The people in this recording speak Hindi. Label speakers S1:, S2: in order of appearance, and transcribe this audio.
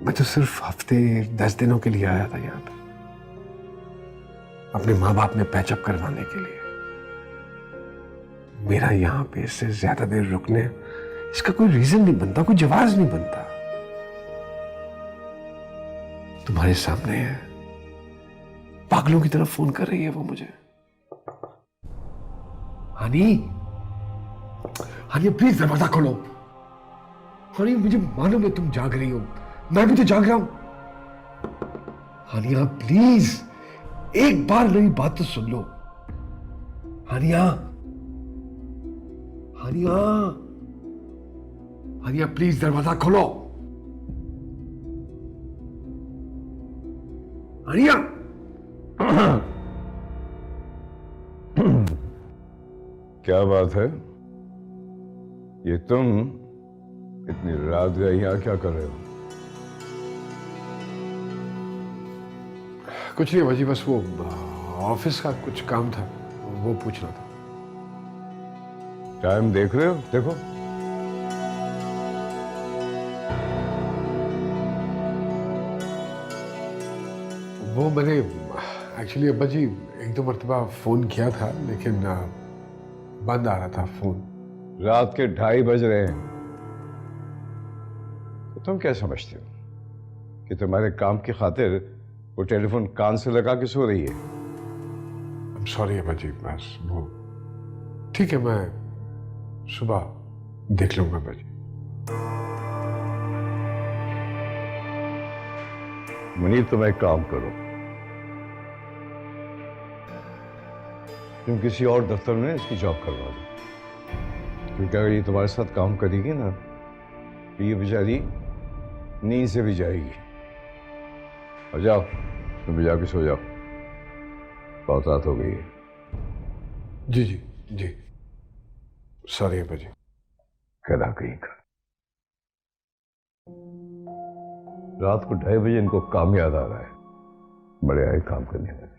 S1: मैं तो सिर्फ हफ्ते 10 दिनों के लिए आया था यहाँ पे, अपने माँ बाप में पैचअप करवाने के लिए। मेरा यहाँ पे इससे ज्यादा देर रुकने, इसका कोई रीजन नहीं बनता, कोई जवाब नहीं बनता। तुम्हारे सामने है, पागलों की तरफ फोन कर रही है वो मुझे। हनी, हनी प्लीज दरवाजा खोलो। हनी मुझे मालूम है तुम जाग रही हो, मैं भी तो जाग रहा हूं। हानिया प्लीज एक बार मेरी बात तो सुन लो। हानिया, हानिया, हानिया प्लीज दरवाजा खोलो। हानिया।
S2: क्या बात है? ये तुम इतनी रात गए यहाँ क्या कर रहे हो?
S1: कुछ नहीं बाजी, बस वो ऑफिस का कुछ काम था, वो पूछना था।
S2: टाइम देख रहे हो? देखो।
S1: वो मैंने एक्चुअली अब्बा जी एक दो मरतबा फोन किया था, लेकिन बंद आ रहा था फोन।
S2: रात के 2:30 बज रहे हैं। तो तुम क्या समझते हो कि तुम्हारे काम की खातिर वो टेलीफोन कान से लगा के सो रही है?
S1: सॉरी अब्बा जी, बस वो ठीक है, मैं सुबह देख लूंगा अब्बा जी।
S2: मुनीर, तुम एक काम करो, तुम किसी और दफ्तर में इसकी जॉब करवा दो, क्योंकि अगर ये तुम्हारे साथ काम करेगी ना तो ये बेचारी नींद से भी जाएगी। और जाओ, तुम भी जाके सो जाओ, बहुत रात हो गई है।
S1: जी जी जी, सॉरी अब्बा जी।
S2: कदा कहीं का रात को 2:30 बजे इनको काम याद आ रहा है, बड़े आए काम करने में।